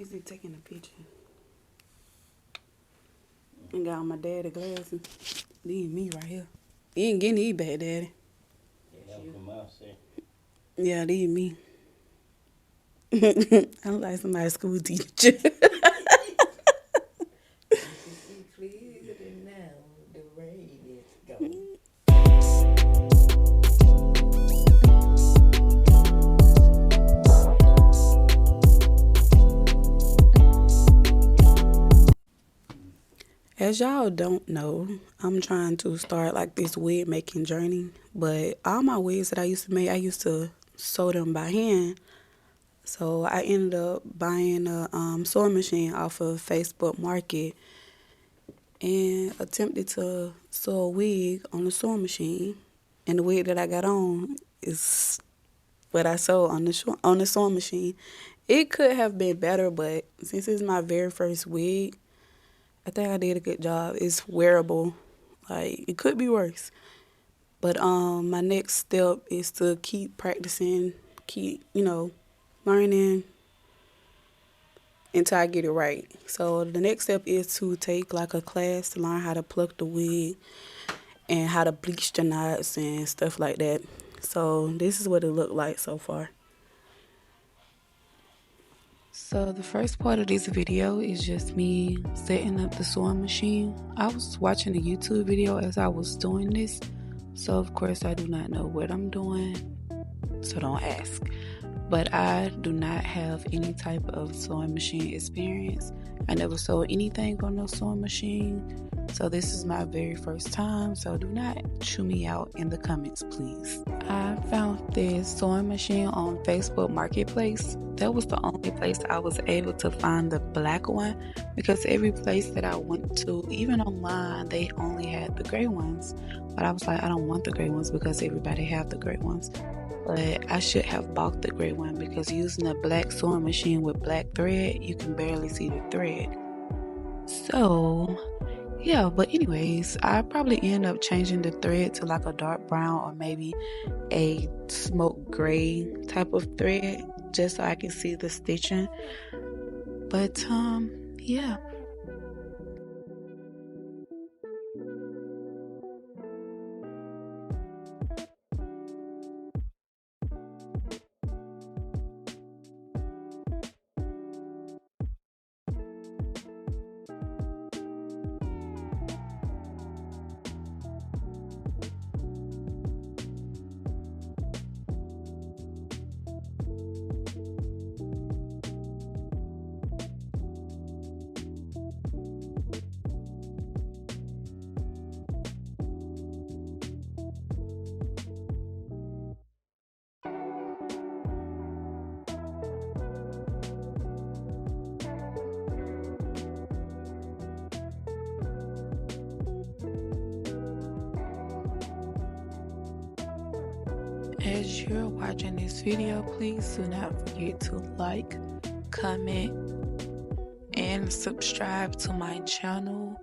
busy taking a picture. And got on my daddy glasses. These me right here. You ain't getting these back, daddy. That was from us, Yeah, these me. I'm like somebody's school teacher. You can see clearly now the rain is gone. As y'all don't know, I'm trying to start like this wig making journey. But all my wigs that I used to make, I used to sew them by hand. So I ended up buying a sewing machine off of Facebook Market and attempted to sew a wig on the sewing machine. And the wig that I got on is what I sewed on the sewing machine. It could have been better, but since it's my very first wig, I think I did a good job. It's wearable. Like it could be worse. But my next step is to keep practicing, keep, learning until I get it right. So the next step is to take like a class to learn how to pluck the wig and how to bleach the knots and stuff like that. So this is what it looked like so far. So the first part of this video is just me setting up the sewing machine. I was watching a YouTube video as I was doing this, so of course I do not know what I'm doing, so don't ask. But I do not have any type of sewing machine experience. I never sewed anything on no sewing machine, so this is my very first time, so do not chew me out in the comments, please. I found this sewing machine on Facebook Marketplace. That was the only place I was able to find the black one, because every place that I went to, even online, they only had the gray ones. But I was like, I don't want the gray ones because everybody have the gray ones. But I should have bought the gray one, because using a black sewing machine with black thread, you can barely see the thread. So yeah, but anyways, I probably end up changing the thread to like a dark brown or maybe a smoke gray type of thread, just so I can see the stitching. But yeah. As you're watching this video, please do not forget to like, comment, and subscribe to my channel.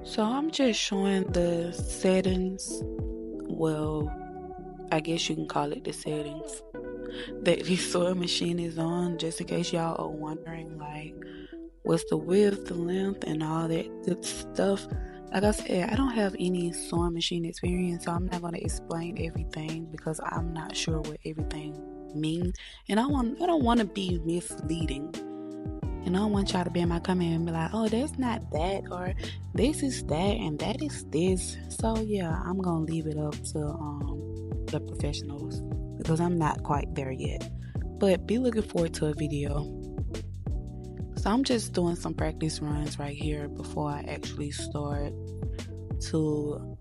So I'm just showing the settings. Well, I guess you can call it the settings that this sewing machine is on, just in case y'all are wondering, like, what's the width, the length, and all that good stuff. Like I said, I don't have any sewing machine experience, so I'm not going to explain everything because I'm not sure what everything means, and I don't want to be misleading. And I don't want y'all to be in my comment and be like, oh, that's not that, or this is that, and that is this. So yeah, I'm gonna leave it up to the professionals because I'm not quite there yet. But be looking forward to a video. So I'm just doing some practice runs right here before I actually start to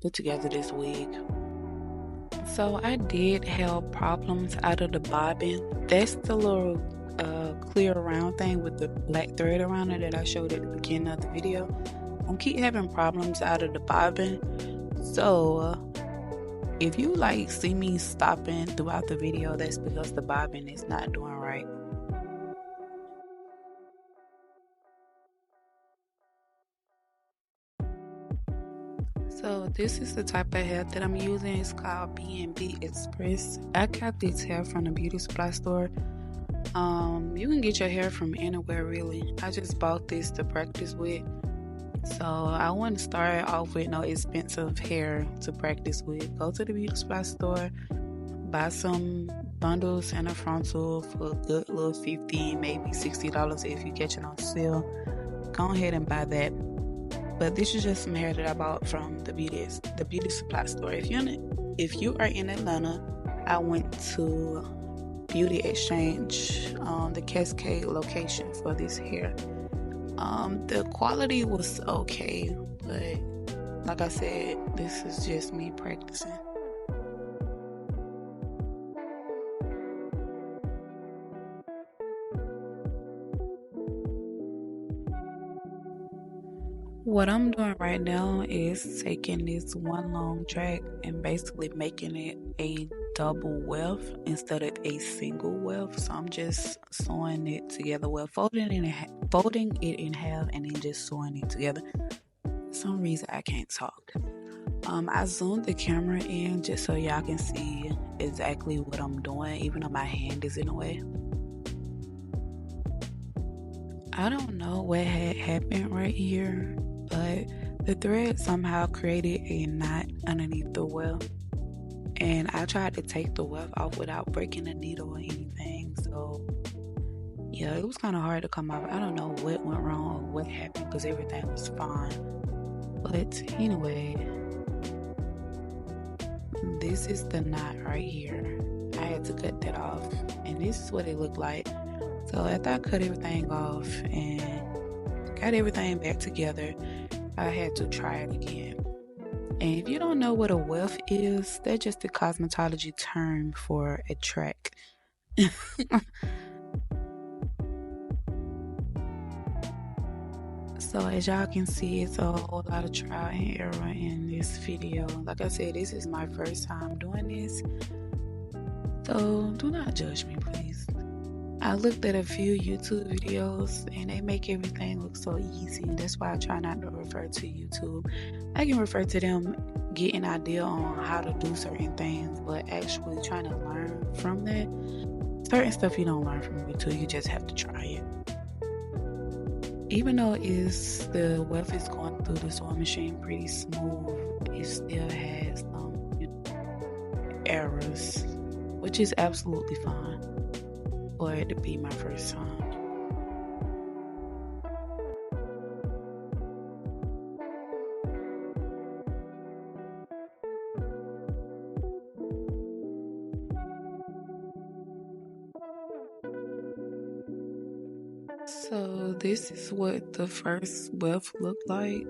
put together this wig. So I did have problems out of the bobbin. That's the little clear round thing with the black thread around it that I showed at the beginning of the video. I keep having problems out of the bobbin. So if you like see me stopping throughout the video, that's because the bobbin is not doing right. So this is the type of hair that I'm using. It's called B&B Express. I got this hair from the beauty supply store. You can get your hair from anywhere really. I just bought this to practice with. So I want to start off with no expensive hair to practice with. Go to the beauty supply store, buy some bundles and a frontal for a good little $50, maybe $60 if you catch it on sale. Go ahead and buy that. But this is just some hair that I bought from the beauty supply store. If you are in Atlanta, I went to Beauty Exchange, the Cascade location for this hair. The quality was okay, but like I said, this is just me practicing. What I'm doing right now is taking this one long track and basically making it a double weft instead of a single weft. So I'm just sewing it together, folding it in half and then just sewing it together. For some reason I can't talk. I zoomed the camera in just so y'all can see exactly what I'm doing, even though my hand is in the way. I don't know what had happened right here, but the thread somehow created a knot underneath the weft, and I tried to take the weft off without breaking the needle or anything. So yeah, it was kind of hard to come off. I don't know what went wrong or what happened because everything was fine. But anyway, this is the knot right here. I had to cut that off, and this is what it looked like. So after I cut everything off and got everything back together, I had to try it again. And if you don't know what a weft is, that's just a cosmetology term for a track. So as y'all can see, it's a whole lot of trial and error in this video. Like I said, this is my first time doing this, so do not judge me, please. I looked at a few YouTube videos and they make everything look so easy. That's why I try not to refer to YouTube. I can refer to them getting an idea on how to do certain things, but actually trying to learn from that. Certain stuff you don't learn from YouTube, you just have to try it. Even though the weft is going through the sewing machine pretty smooth, it still has some errors, which is absolutely fine for it to be my first time. So this is what the first weft looked like.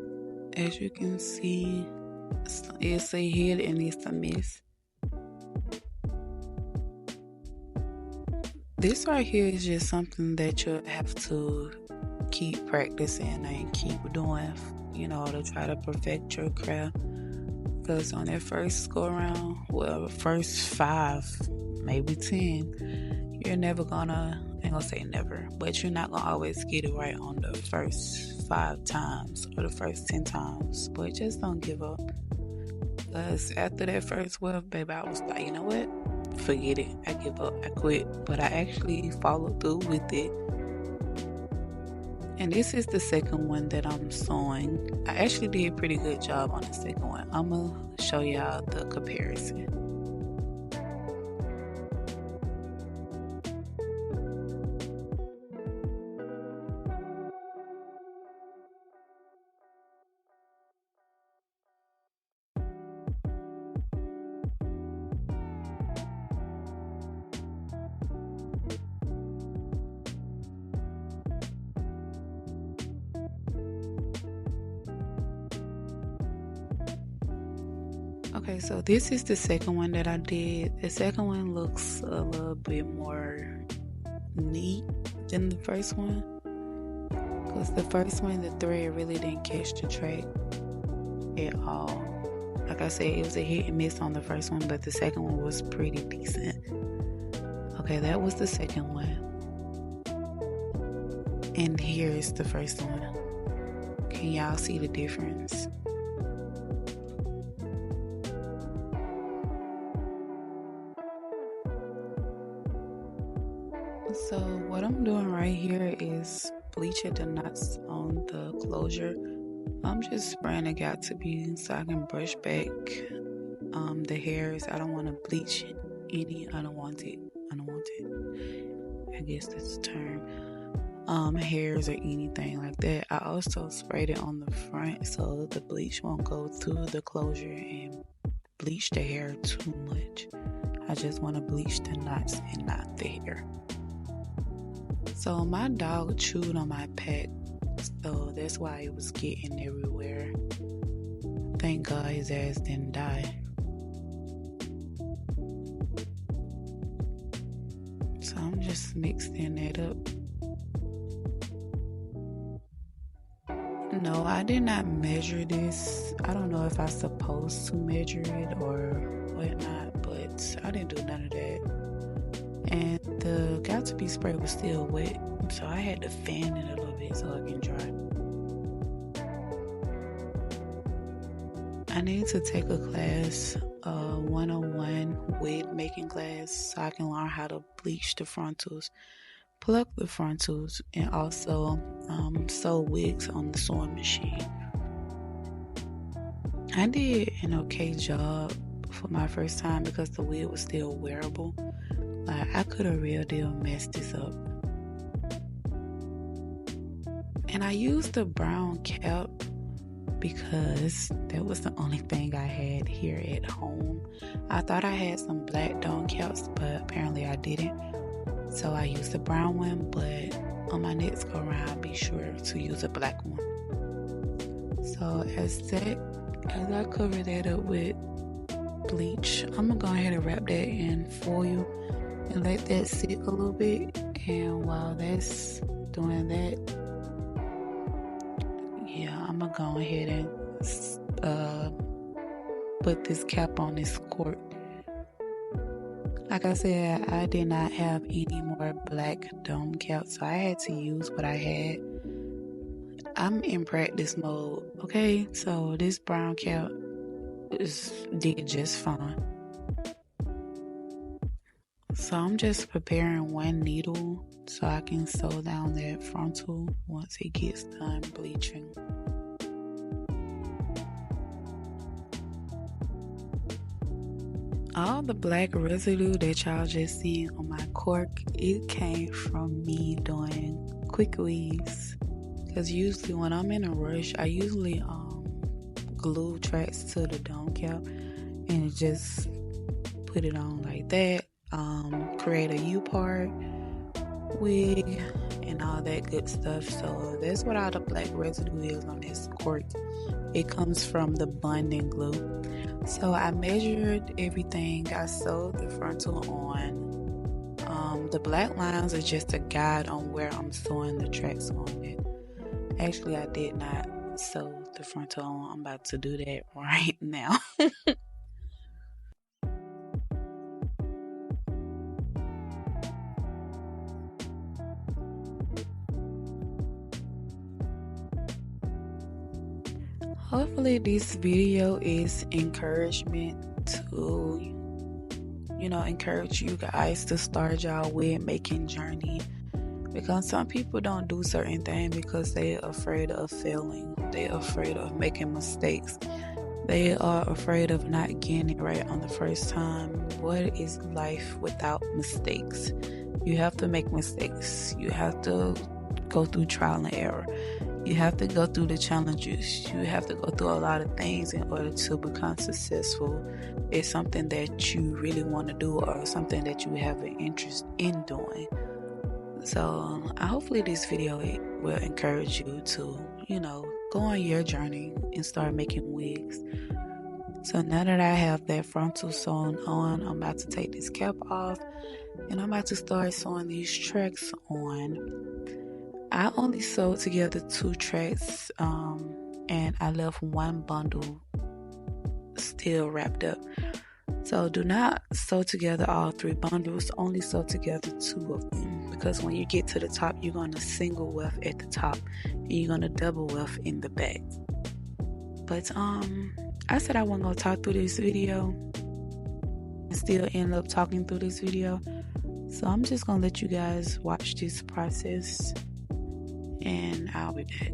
As you can see, it's a hit and it's a miss. This right here is just something that you have to keep practicing and keep doing, to try to perfect your craft. Because on that first go around, first 5, maybe 10, you're never gonna, I ain't gonna say never, but you're not gonna always get it right on the first 5 times or the first 10 times. But just don't give up. Because after that first weft, baby, I was like, you know what? Forget it. I give up. I quit. But I actually followed through with it. And this is the second one that I'm sewing. I actually did a pretty good job on the second one. I'm going to show y'all the comparison. Okay, so this is the second one that I did. The second one looks a little bit more neat than the first one, because the first one, the thread really didn't catch the track at all. Like I said, it was a hit and miss on the first one, but the second one was pretty decent. Okay, that was the second one. And here is the first one. Can y'all see the difference? So what I'm doing right here is bleaching the knots on the closure. I'm just spraying the Got2b so I can brush back the hairs. I don't want to bleach any unwanted, I guess that's the term, hairs or anything like that. I also sprayed it on the front so the bleach won't go through the closure and bleach the hair too much. I just want to bleach the knots and not the hair. So my dog chewed on my pack, so that's why it was getting everywhere. Thank God his ass didn't die. So I'm just mixing it up. No, I did not measure this. I don't know if I'm supposed to measure it or whatnot, but I didn't do none of that. And the Got2b spray was still wet, so I had to fan it a little bit so it can dry. I need to take a class, 101 wig making class, so I can learn how to bleach the frontals, pluck the frontals, and also sew wigs on the sewing machine. I did an okay job for my first time because the wig was still wearable. Like, I could have real deal messed this up. And I used the brown cap because that was the only thing I had here at home. I thought I had some black dome caps, but apparently I didn't. So I used the brown one, but on my next go around, I'll be sure to use a black one. So as I cover that up with bleach, I'm gonna go ahead and wrap that in foil and let that sit a little bit. And while that's doing that, I'm gonna go ahead and put this cap on this cork. Like I said, I did not have any more black dome caps, so I had to use what I had. I'm in practice mode, okay? So this brown cap did just fine. So I'm just preparing one needle so I can sew down that frontal once it gets done bleaching. All the black residue that y'all just seen on my cork, it came from me doing quick weaves. Because usually when I'm in a rush, I usually glue tracks to the dome cap and just put it on like that. Create a U-part wig and all that good stuff. So that's what all the black residue is on this cork. It comes from the bonding glue. So I measured everything. I sewed the frontal on. The black lines are just a guide on where I'm sewing the tracks on it. Actually, I did not sew the frontal on. I'm about to do that right now. Hopefully this video is encouragement to, encourage you guys to start y'all wig making journey. Because some people don't do certain things because they're afraid of failing. They're afraid of making mistakes. They are afraid of not getting it right on the first time. What is life without mistakes? You have to make mistakes. You have to go through trial and error. You have to go through the challenges. You have to go through a lot of things in order to become successful. It's something that you really want to do or something that you have an interest in doing. So hopefully this video will encourage you to, go on your journey and start making wigs. So now that I have that frontal sewn on, I'm about to take this cap off and I'm about to start sewing these tracks on. I only sewed together 2 tracks and I left 1 bundle still wrapped up. So do not sew together all 3 bundles, only sew together 2 of them, because when you get to the top, you're going to single weft at the top and you're going to double weft in the back. But I said I wasn't going to talk through this video and still end up talking through this video. So I'm just going to let you guys watch this process and I'll be back.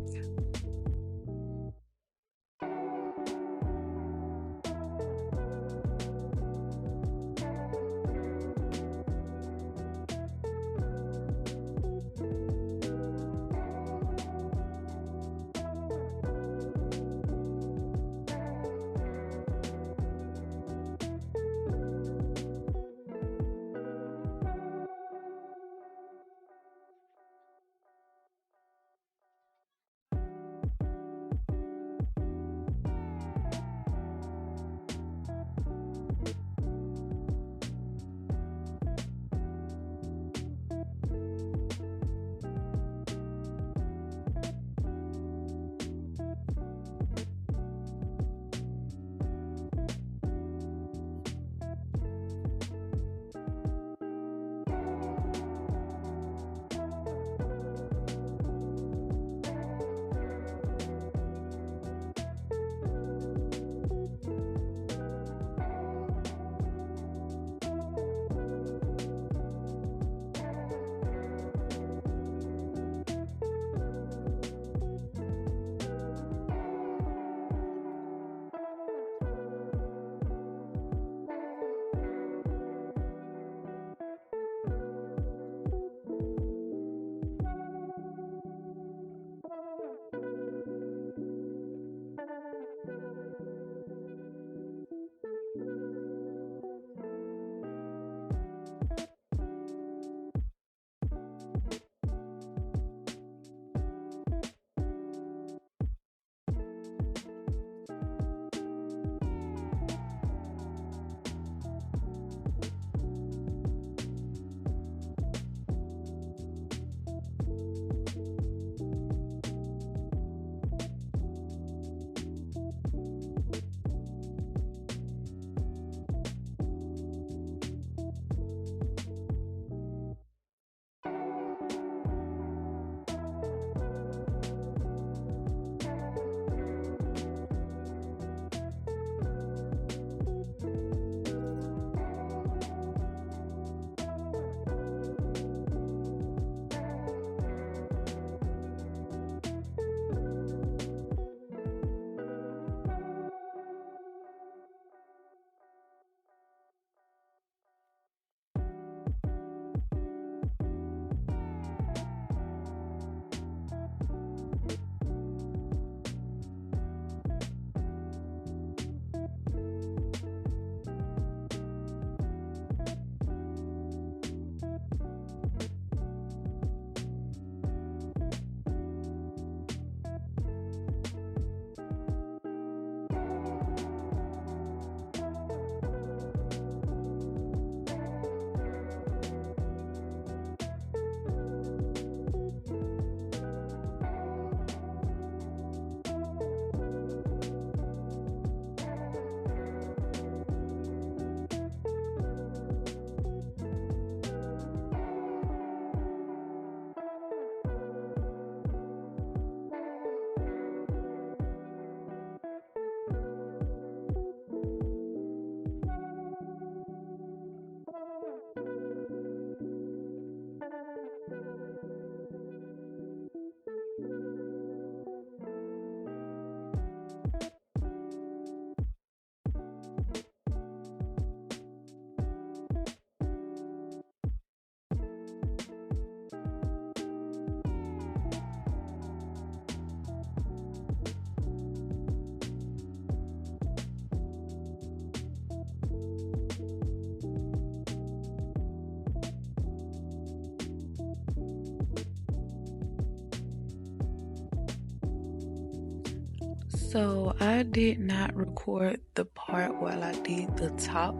So I did not record the part while I did the top,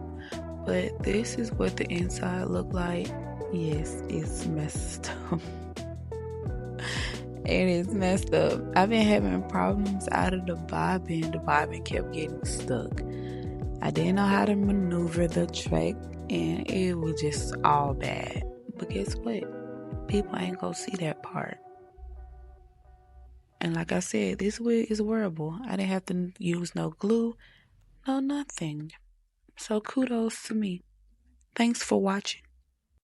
but this is what the inside looked like. Yes, it's messed up. It is messed up. I've been having problems out of the bobbin. The bobbin kept getting stuck. I didn't know how to maneuver the track, and it was just all bad. But guess what? People ain't gonna see that part. And like I said, this wig is wearable. I didn't have to use no glue, no nothing. So kudos to me. Thanks for watching.